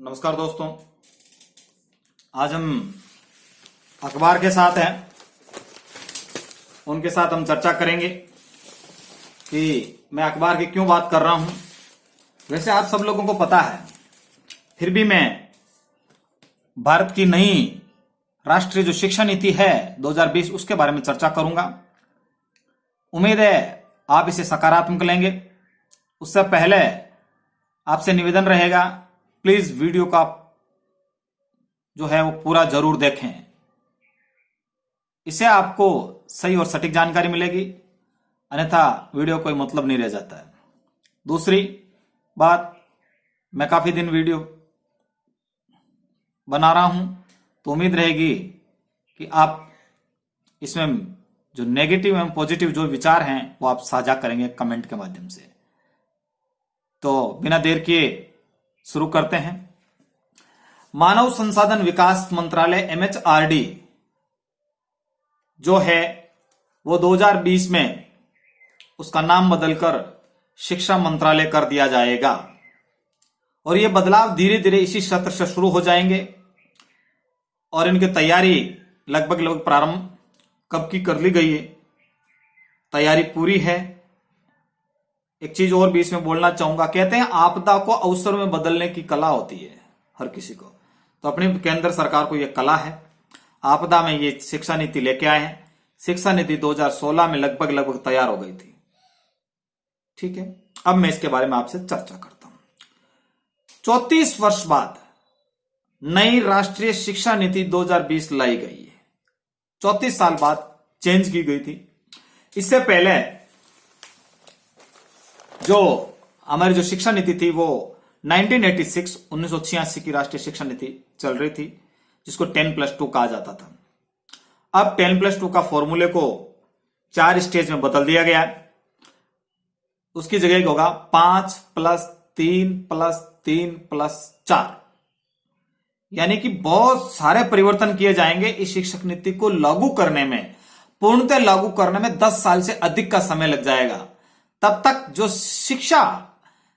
नमस्कार दोस्तों। आज हम अखबार के साथ हैं, उनके साथ हम चर्चा करेंगे कि मैं अखबार की क्यों बात कर रहा हूं। वैसे आप सब लोगों को पता है, फिर भी मैं भारत की नई राष्ट्रीय जो शिक्षा नीति है 2020 उसके बारे में चर्चा करूंगा। उम्मीद है आप इसे सकारात्मक लेंगे। उससे पहले आपसे निवेदन रहेगा, प्लीज वीडियो का जो है वो पूरा जरूर देखें। इससे आपको सही और सटीक जानकारी मिलेगी, अन्यथा वीडियो कोई मतलब नहीं रह जाता है। दूसरी बात, मैं काफी दिन वीडियो बना रहा हूं, तो उम्मीद रहेगी कि आप इसमें जो नेगेटिव एवं पॉजिटिव जो विचार हैं वो आप साझा करेंगे कमेंट के माध्यम से। तो बिना देर किए शुरू करते हैं। मानव संसाधन विकास मंत्रालय MHRD जो है वो 2020 में उसका नाम बदलकर शिक्षा मंत्रालय कर दिया जाएगा और ये बदलाव धीरे धीरे इसी सत्र से शुरू हो जाएंगे और इनकी तैयारी लगभग प्रारंभ कब की कर ली गई है, तैयारी पूरी है। एक चीज और भी इसमें बोलना चाहूंगा, कहते हैं आपदा को अवसर में बदलने की कला होती है हर किसी को, तो अपनी केंद्र सरकार को यह कला है। आपदा में ये शिक्षा नीति लेके आए हैं। शिक्षा नीति 2016 में लगभग तैयार हो गई थी। ठीक है, अब मैं इसके बारे में आपसे चर्चा करता हूं। 34 वर्ष बाद नई राष्ट्रीय शिक्षा नीति 2020 लाई गई है। 34 साल बाद चेंज की गई थी। इससे पहले जो हमारी जो शिक्षा नीति थी वो 1986 की राष्ट्रीय शिक्षा नीति चल रही थी, जिसको 10+2 कहा जाता था। अब 10+2 का फॉर्मूले को 4 स्टेज में बदल दिया गया है। उसकी जगह होगा 5+3+3+4, यानी कि बहुत सारे परिवर्तन किए जाएंगे। इस शिक्षक नीति को लागू करने में, पूर्णतः लागू करने में 10 साल से अधिक का समय लग जाएगा। तब तक जो शिक्षा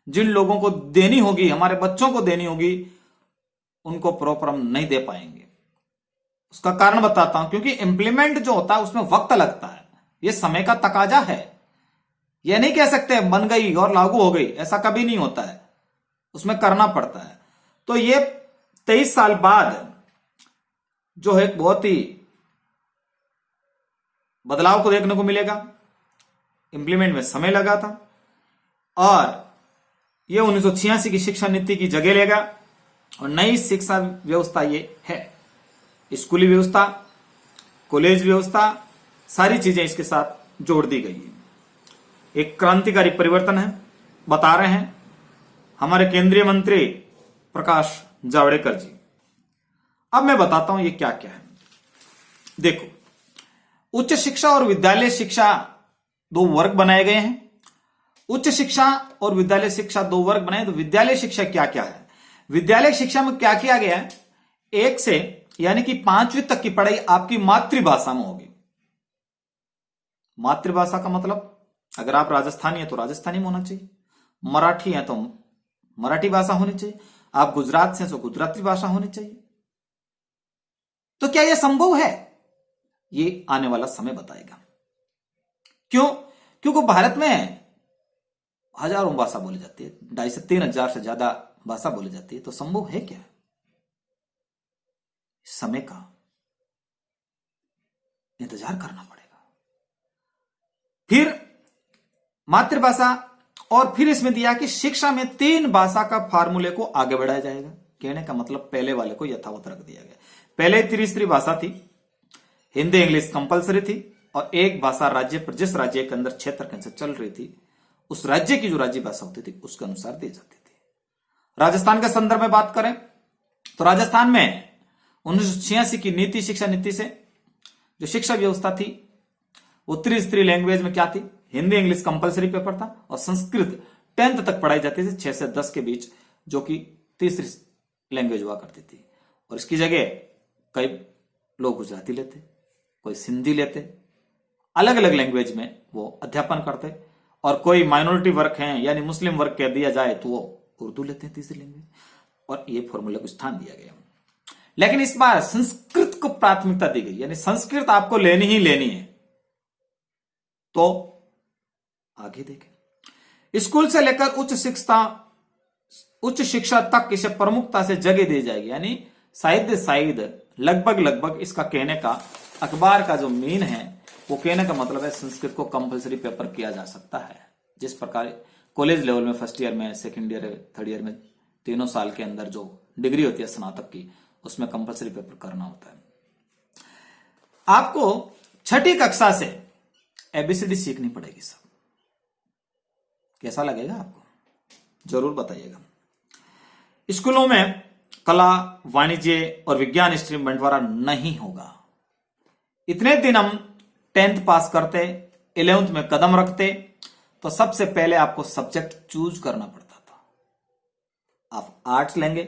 जिन लोगों को देनी होगी, हमारे बच्चों को देनी होगी, उनको प्रॉपर हम नहीं दे पाएंगे। उसका कारण बताता हूं, क्योंकि इंप्लीमेंट जो होता है उसमें वक्त लगता है। यह समय का तकाजा है। यह नहीं कह सकते बन गई और लागू हो गई, ऐसा कभी नहीं होता है, उसमें करना पड़ता है। तो ये 23 साल बाद जो है बहुत ही बदलाव को देखने को मिलेगा। इंप्लीमेंट में समय लगा था और यह 1986 की शिक्षा नीति की जगह लेगा और नई शिक्षा व्यवस्था ये है। स्कूली व्यवस्था, कॉलेज व्यवस्था, सारी चीजें इसके साथ जोड़ दी गई है। एक क्रांतिकारी परिवर्तन है, बता रहे हैं हमारे केंद्रीय मंत्री प्रकाश जावड़ेकर जी। अब मैं बताता हूं ये क्या क्या है। देखो, उच्च शिक्षा और विद्यालय शिक्षा 2 वर्ग बनाए गए हैं। उच्च शिक्षा और विद्यालय शिक्षा 2 वर्ग बनाए। तो विद्यालय शिक्षा क्या क्या है? विद्यालय शिक्षा में क्या किया गया है, 1 से यानी कि 5वीं तक की पढ़ाई आपकी मातृभाषा में होगी। मातृभाषा का मतलब, अगर आप राजस्थानी है तो राजस्थानी में होना चाहिए, मराठी है तो मराठी भाषा होनी चाहिए, आप गुजरात से तो गुजराती भाषा होनी चाहिए। तो क्या यह संभव है? ये आने वाला समय बताएगा। क्यों? क्योंकि भारत में हजारों भाषा बोली जाती है, 2,500 से 3,000 से ज्यादा भाषा बोली जाती है। तो संभव है क्या? समय का इंतजार करना पड़ेगा। फिर मातृभाषा, और फिर इसमें दिया कि शिक्षा में 3 भाषा का फार्मूले को आगे बढ़ाया जाएगा। कहने का मतलब पहले वाले को यथावत रख दिया गया। पहले त्रिस्तरीय भाषा थी, हिंदी इंग्लिश कंपलसरी थी, और एक भाषा राज्य पर, जिस राज्य के अंदर क्षेत्र के अंदर चल रही थी, उस राज्य की जो राज्य भाषा होती थी उसके अनुसार दी जाती थी। राजस्थान के संदर्भ में बात करें तो राजस्थान में 1986 की नीति, शिक्षा नीति से जो शिक्षा व्यवस्था थी वो त्रिस्तरीय लैंग्वेज में क्या थी, हिंदी इंग्लिश कंपलसरी पेपर था और संस्कृत 10th तक पढ़ाई जाती थी, 6 से 10 के बीच, जो कि तीसरी लैंग्वेज हुआ करती थी। और इसकी जगह कई लोग गुजराती लेते, कोई सिंधी लेते, अलग अलग लैंग्वेज में वो अध्यापन करते। और कोई माइनॉरिटी वर्ग हैं यानी मुस्लिम वर्ग कह दिया जाए तो वो उर्दू लेते हैं तीसरी लैंग्वेज। और ये फॉर्मूले को स्थान दिया गया। लेकिन इस बार संस्कृत को प्राथमिकता दी गई, यानी संस्कृत आपको लेनी ही लेनी है। तो आगे देखें, स्कूल से लेकर उच्च शिक्षा तक इसे प्रमुखता से जगह दी जाएगी, यानी शायद लगभग इसका कहने का, अखबार का जो मीन है वो कहने का मतलब है संस्कृत को कंपलसरी पेपर किया जा सकता है। जिस प्रकार कॉलेज लेवल में फर्स्ट ईयर में, सेकंड ईयर, थर्ड ईयर में, तीनों साल के अंदर जो डिग्री होती है स्नातक की, उसमें कंपलसरी पेपर करना होता है। आपको छठी कक्षा से एबीसीडी सीखनी पड़ेगी सब। कैसा लगेगा आपको, जरूर बताइएगा। स्कूलों में कला, वाणिज्य और विज्ञान स्ट्रीम बंटवारा नहीं होगा। इतने दिन हम 10th पास करते, 11th में कदम रखते, तो सबसे पहले आपको सब्जेक्ट चूज करना पड़ता था। आप आर्ट्स लेंगे,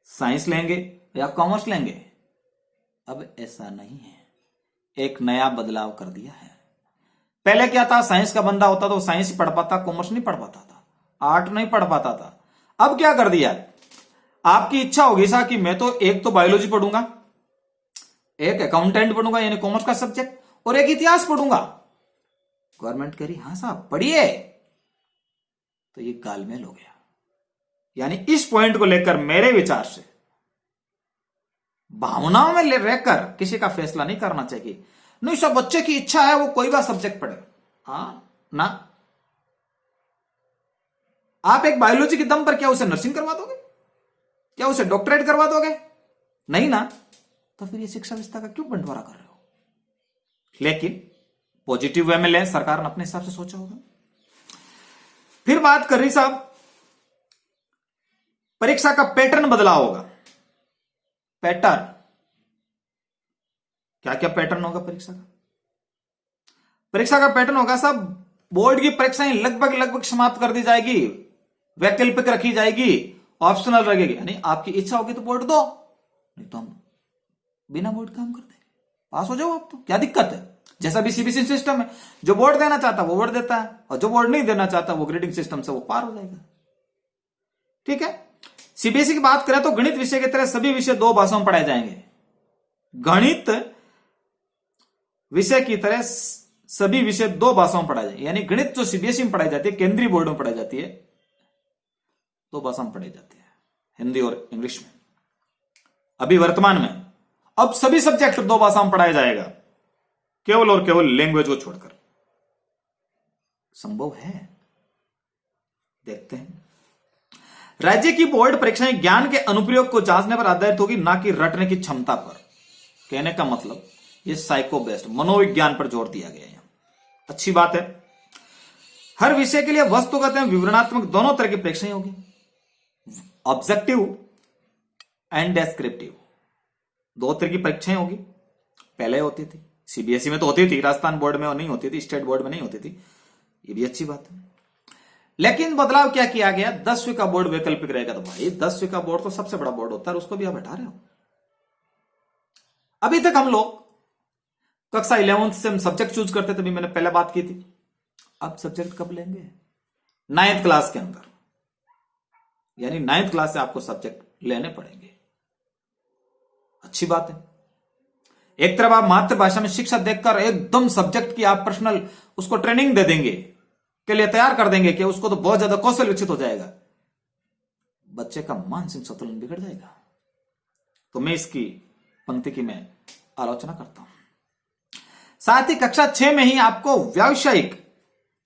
साइंस लेंगे या कॉमर्स लेंगे। अब ऐसा नहीं है, एक नया बदलाव कर दिया है। पहले क्या था, साइंस का बंदा होता तो साइंस ही पढ़ पाता, कॉमर्स नहीं पढ़ पाता था, आर्ट नहीं पढ़ पाता था। अब क्या कर दिया, आपकी इच्छा होगी सा कि मैं तो एक तो बायोलॉजी पढ़ूंगा, एक अकाउंटेंट पढ़ूंगा यानी कॉमर्स का सब्जेक्ट, और एक इतिहास पढ़ूंगा। गवर्नमेंट कह रही हाँ साहब पढ़िए, तो ये गालमेल हो गया। यानी इस पॉइंट को लेकर मेरे विचार से भावनाओं में रहकर किसी का फैसला नहीं करना चाहिए। नहीं सब बच्चे की इच्छा है वो कोई भी सब्जेक्ट पढ़े, हाँ ना। आप एक बायोलॉजी के दम पर क्या उसे नर्सिंग करवा दोगे, क्या उसे डॉक्टरेट करवा दोगे? नहीं ना। तो फिर ये शिक्षा व्यवस्था का क्यों बंटवारा कर रहे हो? लेकिन पॉजिटिव वे में ले, सरकार ने अपने हिसाब से सोचा होगा। फिर बात कर रही साहब, परीक्षा का पैटर्न बदला होगा। पैटर्न, क्या क्या पैटर्न होगा परीक्षा का? परीक्षा का पैटर्न होगा साहब, बोर्ड की परीक्षाएं लगभग समाप्त कर दी जाएगी, वैकल्पिक रखी जाएगी, ऑप्शनल रहेगी। यानी आपकी इच्छा होगी तो बोर्ड दो, नहीं तो हम बिना बोर्ड काम कर देंगे, पास हो जाओ आप, तो क्या दिक्कत है? जैसा भी सीबीएसई सिस्टम है, जो बोर्ड देना चाहता वो बोर्ड देता है, और जो बोर्ड नहीं देना चाहता वो ग्रेडिंग सिस्टम से वो पार हो जाएगा। ठीक है। सीबीएसई की बात करें तो गणित विषय की तरह सभी विषय 2 भाषाओं में पढ़ाए जाएंगे। गणित विषय की तरह सभी विषय 2 भाषाओं में पढ़ाए जाएंगे, यानी गणित जो सीबीएसई में पढ़ाई जाती है, केंद्रीय बोर्ड में पढ़ाई जाती है, 2 भाषा में पढ़ाई जाती है, हिंदी और इंग्लिश में। अभी वर्तमान में अब सभी सब्जेक्ट 2 भाषा में पढ़ाया जाएगा, केवल और केवल लैंग्वेज को छोड़कर। संभव है, देखते हैं। राज्य की बोर्ड परीक्षाएं ज्ञान के अनुप्रयोग को जांचने पर आधारित होगी, ना कि रटने की क्षमता पर। कहने का मतलब ये साइको बेस्ड मनोविज्ञान पर जोर दिया गया है। अच्छी बात है। हर विषय के लिए वस्तुगत एवं विवरणात्मक दोनों तरह की परीक्षाएं होगी, ऑब्जेक्टिव एंड डेस्क्रिप्टिव। 2 तरह की परीक्षाएं होगी। पहले होती थी सीबीएसई में, तो होती थी, राजस्थान बोर्ड में नहीं होती थी, स्टेट बोर्ड में नहीं होती थी। ये भी अच्छी बात है। लेकिन बदलाव क्या किया गया, 10वीं का बोर्ड वैकल्पिक रहेगा। तो भाई 10वीं का बोर्ड तो सबसे बड़ा बोर्ड होता है, उसको भी आप हटा रहे हो। अभी तक हम लोग कक्षा 11th से हम सब्जेक्ट चूज करते थे, मैंने पहले बात की थी। अब सब्जेक्ट कब लेंगे? 9th क्लास के अंदर, यानी 9th क्लास से आपको सब्जेक्ट लेने पड़ेंगे। अच्छी बात है। एक तरफ आप मातृभाषा में शिक्षा देखकर एकदम सब्जेक्ट की आप पर्सनल उसको ट्रेनिंग दे देंगे, के लिए तैयार कर देंगे कि उसको तो बहुत ज्यादा कौशल विकसित हो जाएगा, बच्चे का मानसिक संतुलन बिगड़ जाएगा। तो मैं इसकी पंक्ति की मैं आलोचना करता हूं। साथ ही कक्षा 6 में ही आपको व्यावसायिक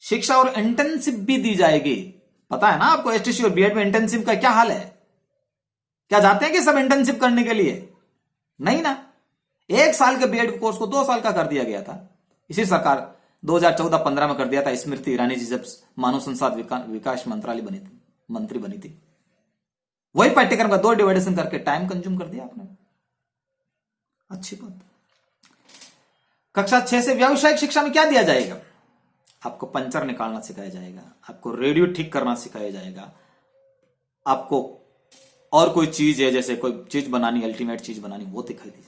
शिक्षा और इंटर्नशिप भी दी जाएगी। पता है ना आपको एसटीसी और बीएड में इंटर्नशिप का क्या हाल है? क्या जाते हैं कि सब इंटर्नशिप करने के लिए? नहीं ना। 1 साल के बीएड कोर्स को 2 साल का कर दिया गया था। इसी सरकार 2014-15 में कर दिया था, स्मृति ईरानी जी जब मानव संसाधन विकास मंत्रालय मंत्री बनी थी। वही पाठ्यक्रम का 2 डिवाइडेशन करके टाइम कंज्यूम कर दिया आपने। अच्छी बात। कक्षा 6 से व्यावसायिक शिक्षा में क्या दिया जाएगा? आपको पंचर निकालना सिखाया जाएगा, आपको रेडियो ठीक करना सिखाया जाएगा, आपको और कोई चीज है जैसे कोई चीज बनानी, अल्टीमेट चीज बनानी, वो दिखाई दी।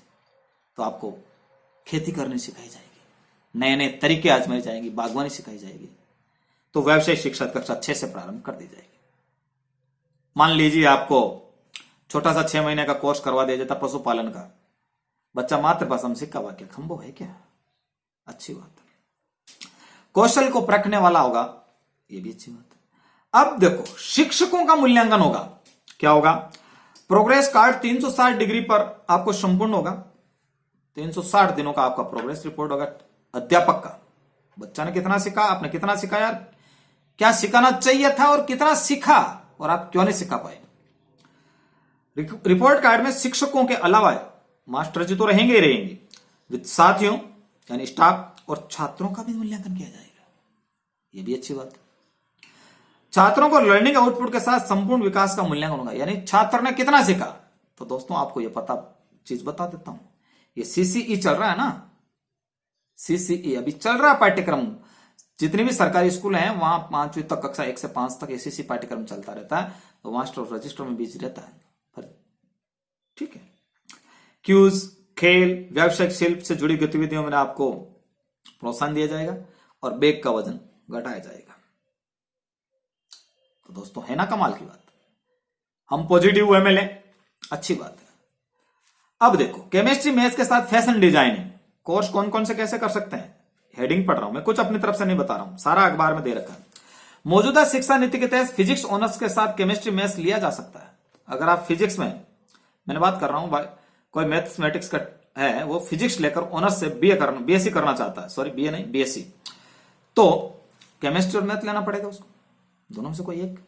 तो आपको खेती करनी सिखाई जाएगी, नए नए तरीके आजमाई जाएंगी, बागवानी सिखाई जाएगी। तो व्यावसायिक शिक्षा कक्षा 6 से प्रारंभ कर दी जाएगी। मान लीजिए आपको छोटा सा 6 महीने का कोर्स करवा दिया जाता पशुपालन का, बच्चा मातृभाषा में सीखा, वाक्य खंभो है क्या? अच्छी बात है। कौशल को परखने वाला होगा, ये भी अच्छी बात है। अब देखो शिक्षकों का मूल्यांकन होगा, क्या होगा? प्रोग्रेस कार्ड 360 डिग्री पर आपको संपूर्ण होगा, 360 दिनों का आपका प्रोग्रेस रिपोर्ट होगा अध्यापक का। बच्चा ने कितना सीखा, आपने कितना सीखा यार, क्या सिखाना चाहिए था और कितना सीखा, और आप क्यों नहीं सिखा पाए। रिपोर्ट कार्ड में शिक्षकों के अलावा मास्टर जी तो रहेंगे ही रहेंगे, विद साथियों यानी स्टाफ और छात्रों का भी मूल्यांकन किया जाएगा, ये भी अच्छी बात है। छात्रों को लर्निंग आउटपुट के साथ संपूर्ण विकास का मूल्यांकन होगा, यानी छात्र ने कितना सीखा। तो दोस्तों आपको यह पता चीज बता देता हूं, ये सीसीई चल रहा है ना, सीसीई अभी चल रहा पाठ्यक्रम, जितनी भी सरकारी स्कूल हैं वहां 5वीं तक, कक्षा 1 से 5 तक एसीसी पाठ्यक्रम चलता रहता है, तो मास्टर और रजिस्टर में बीच रहता है, ठीक है। क्यूज, खेल, व्यावसायिक शिल्प से जुड़ी गतिविधियों में आपको प्रोत्साहन दिया जाएगा और बैग का वजन घटाया जाएगा। तो दोस्तों है ना कमाल की बात, हम पॉजिटिव वे में लें, अच्छी बात है। अब देखो केमिस्ट्री मैथ्स के साथ फैशन डिजाइनिंग कोर्स कौन कौन से कैसे कर सकते हैं, हेडिंग पढ़ रहा हूं मैं, कुछ अपनी तरफ से नहीं बता रहा हूं, सारा अखबार में दे रखा है। मौजूदा शिक्षा नीति के तहत फिजिक्स ऑनर्स के साथ केमिस्ट्री मैथ्स लिया जा सकता है। अगर आप फिजिक्स में, मैंने बात कर रहा हूं कोई मैथमेटिक्स का है, वो फिजिक्स लेकर ऑनर्स से बीएससी करना चाहता है, सॉरी बीए नहीं बीएससी, तो केमिस्ट्री और मैथ लेना पड़ेगा उसको, दोनों में से कोई एक।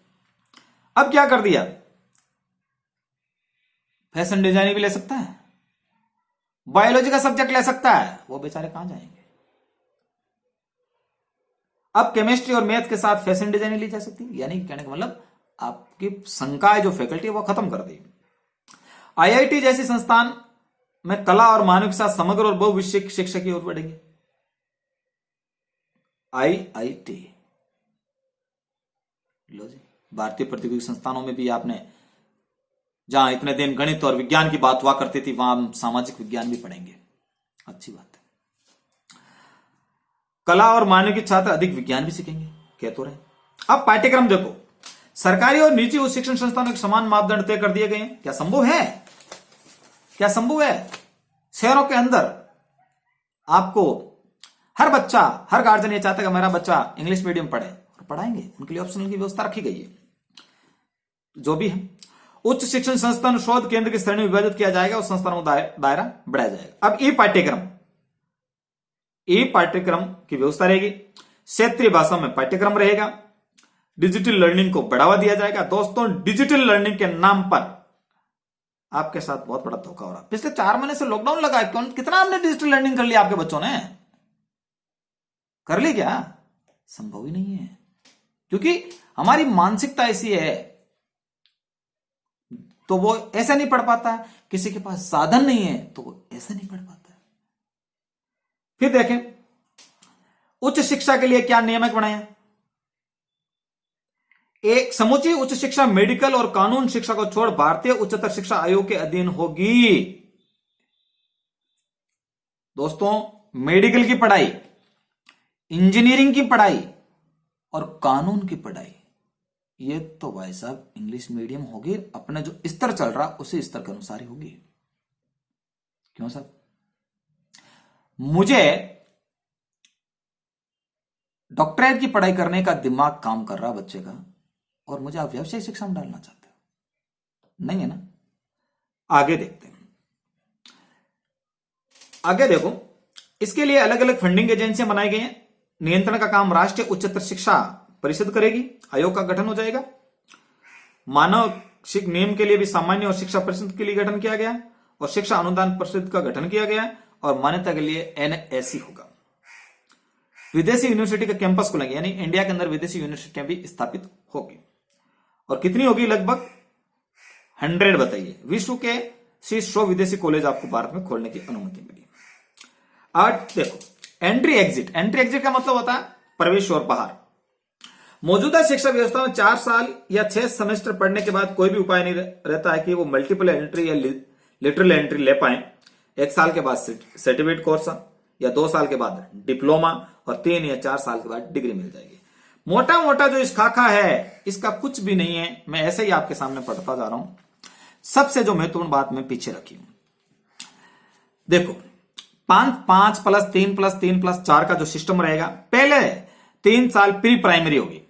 अब क्या कर दिया, फैशन डिजाइनिंग भी ले सकता है, बायोलॉजी का सब्जेक्ट ले सकता है, वो बेचारे कहां जाएंगे। अब केमिस्ट्री और मैथ के साथ फैशन डिजाइनिंग ली जा सकती है, यानी कहने का मतलब आपकी शंकाएं जो फैकल्टी है वो खत्म कर दी। आईआईटी जैसी संस्थान में कला और मानव के साथ समग्र और बहुविषयक शिक्षा की ओर बढ़ेंगे। आईआईटी लो जी, भारतीय प्रौद्योगिकी संस्थानों में भी आपने, जहां इतने दिन गणित और विज्ञान की बात हुआ करती थी, वहां हम सामाजिक विज्ञान भी पढ़ेंगे, अच्छी बात है। कला और मानविकी छात्र अधिक विज्ञान भी सीखेंगे, कह तो रहे। अब पाठ्यक्रम देखो, सरकारी और निजी उच्च शिक्षण संस्थानों के समान मापदंड तय कर दिए गए हैं। क्या संभव है, क्या संभव है? शहरों के अंदर आपको हर बच्चा, हर गार्जियन ये चाहता है कि मेरा बच्चा इंग्लिश मीडियम पढ़े, और पढ़ाएंगे, उनके लिए ऑप्शनल की व्यवस्था रखी गई है, जो भी है। उच्च शिक्षण संस्थान शोध केंद्र की श्रेणी में विभाजित किया जाएगा और संस्थानों का दायरा बढ़ाया जाएगा। अब ई पाठ्यक्रम की व्यवस्था रहेगी, क्षेत्रीय भाषा में पाठ्यक्रम रहेगा, डिजिटल लर्निंग को बढ़ावा दिया जाएगा। दोस्तों डिजिटल लर्निंग के नाम पर आपके साथ बहुत बड़ा धोखा हो रहा है। पिछले 4 महीने से लॉकडाउन लगा है, कितना हमने डिजिटल लर्निंग कर लिया, आपके बच्चों ने कर ली क्या? संभव ही नहीं है, क्योंकि हमारी मानसिकता ऐसी है, तो वो ऐसा नहीं पढ़ पाता है। किसी के पास साधन नहीं है तो वो ऐसा नहीं पढ़ पाता है। फिर देखें उच्च शिक्षा के लिए क्या नियामक बनाए। एक समूची उच्च शिक्षा मेडिकल और कानून शिक्षा को छोड़ भारतीय उच्चतर शिक्षा आयोग के अधीन होगी। दोस्तों मेडिकल की पढ़ाई, इंजीनियरिंग की पढ़ाई और कानून की पढ़ाई, ये तो भाई साहब इंग्लिश मीडियम होगी, अपने जो स्तर चल रहा उसी स्तर के अनुसार ही होगी। क्यों साहब? मुझे डॉक्टरेट की पढ़ाई करने का दिमाग काम कर रहा बच्चे का, और मुझे आप व्यावसायिक शिक्षा में डालना चाहते हो? नहीं है ना। आगे देखते हैं, आगे देखो, इसके लिए अलग अलग फंडिंग एजेंसियां बनाई गई हैं। नियंत्रण का काम राष्ट्रीय उच्चतर शिक्षा परिषद करेगी, आयोग का गठन हो जाएगा। मानव नियम के लिए भी सामान्य और शिक्षा परिषद के लिए गठन किया गया, और शिक्षा अनुदान परिषद का गठन किया गया, और मान्यता के लिए एनएससी होगा। विदेशी यूनिवर्सिटी का कैंपस खुलेंगे, यानी इंडिया के अंदर विदेशी यूनिवर्सिटियां भी स्थापित होगी। और कितनी होगी? लगभग 100 बताइए। विश्व के शीर्ष 100 विदेशी कॉलेज आपको भारत में खोलने की अनुमति मिली। आज देखो एंट्री एग्जिट का मतलब होता है प्रवेश और बाहर। मौजूदा शिक्षा व्यवस्था में 4 साल या 6 सेमेस्टर पढ़ने के बाद कोई भी उपाय नहीं रहता है कि वो मल्टीपल एंट्री या लिटरल एंट्री ले पाए। 1 साल के बाद सर्टिफिकेट कोर्स, या 2 साल के बाद डिप्लोमा, और 3 या 4 साल के बाद डिग्री मिल जाएगी। मोटा मोटा जो इस खाका है इसका कुछ भी नहीं है, मैं ऐसे ही आपके सामने पढ़ता जा रहा हूं। सबसे जो महत्वपूर्ण बात मैं पीछे रखी हूं, देखो 5+3+3+4 का जो सिस्टम रहेगा, पहले 3 साल प्री प्राइमरी होगी,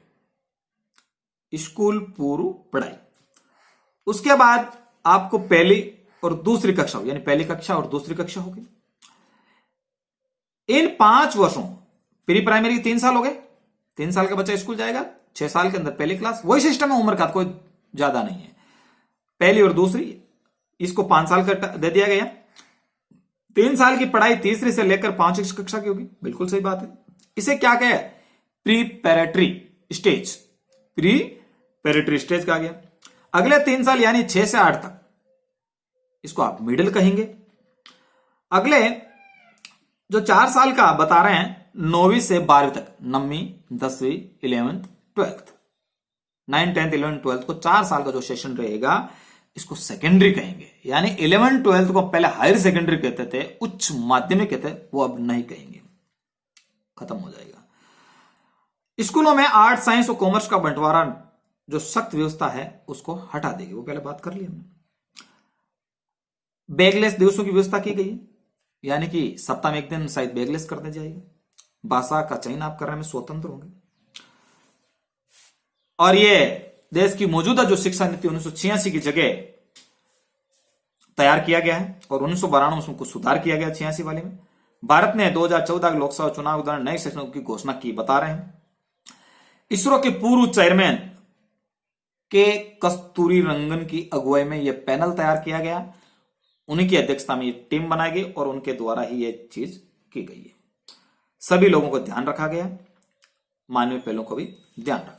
स्कूल पूर्व पढ़ाई। उसके बाद आपको पहली और दूसरी कक्षा होगी, यानी पहली कक्षा और दूसरी कक्षा होगी। इन 5 वर्षों, प्री प्राइमरी 3 साल हो गए, 3 साल का बच्चा स्कूल जाएगा, 6 साल के अंदर पहली क्लास, वही सिस्टम है उम्र का, कोई ज्यादा नहीं है। पहली और दूसरी, इसको 5 साल का दे दिया गया। 3 साल की पढ़ाई तीसरी से लेकर 5वीं कक्षा की होगी, बिल्कुल सही बात है। इसे क्या कहे, प्रीपैरेटरी स्टेज, प्रीपैरेटरी स्टेज कहा गया। अगले 3 साल यानी 6 से 8 तक, इसको आप मिडिल कहेंगे। अगले जो 4 साल का बता रहे हैं, 9वीं से 12वीं तक, 9वीं 10वीं 11th 12th, 9, 10th 11th 12th को 4 साल का जो सेशन रहेगा, इसको सेकेंडरी कहेंगे। यानी 11th 12th को पहले हायर सेकेंडरी कहते थे, उच्च माध्यमिक कहते थे, वो अब नहीं कहेंगे, खत्म हो जाएगा। स्कूलों में आर्ट, साइंस और कॉमर्स का बंटवारा जो सख्त व्यवस्था है उसको हटा देगी, वो पहले बात कर ली हमने। बैगलेस दिवसों की व्यवस्था की गई है, यानी कि सप्ताह में एक दिन शायद बैगलेस कर दी जाएगी। भाषा का चयन आप करने में स्वतंत्र होंगे। और ये देश की मौजूदा जो शिक्षा नीति 1986 की जगह तैयार किया गया है और 1992 उसमें कुछ सुधार किया गया 86 वाले में। भारत ने 2014 के लोकसभा चुनाव के दौरान नए सेशनों की घोषणा की, बता रहे हैं। इसरो के पूर्व चेयरमैन के कस्तूरी रंगन की अगुवाई में यह पैनल तैयार किया गया, उन्हीं की अध्यक्षता में ये टीम बनाई गई और उनके द्वारा ही ये चीज की गई है। सभी लोगों को ध्यान रखा गया, मानवीय पहलुओं को भी ध्यान रखा है।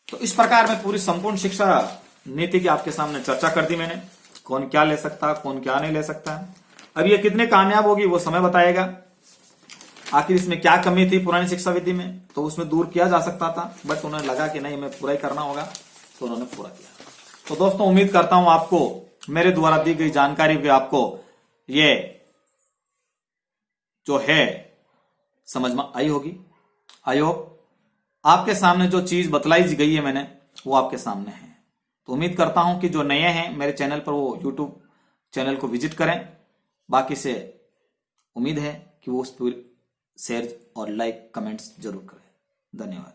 तो इस प्रकार में पूरी संपूर्ण शिक्षा नीति की आपके सामने चर्चा कर दी मैंने, कौन क्या ले सकता, कौन क्या नहीं ले सकता। अब ये कितने कामयाब होगी वो समय बताएगा। आखिर इसमें क्या कमी थी पुरानी शिक्षा विधि में, तो उसमें दूर किया जा सकता था, बट उन्हें लगा कि नहीं, हमें पूरा ही करना होगा, तो उन्होंने पूरा किया। तो दोस्तों, उम्मीद करता हूं आपको मेरे द्वारा दी गई जानकारी भी आपको ये जो है समझ में आई होगी। आई होप आपके सामने जो चीज बतलाई गई है मैंने, वो आपके सामने है। तो उम्मीद करता हूं कि जो नए हैं मेरे चैनल पर, वो यूट्यूब चैनल को विजिट करें। बाकी से उम्मीद है कि वो उस पर शेयर और लाइक कमेंट्स जरूर करें। धन्यवाद।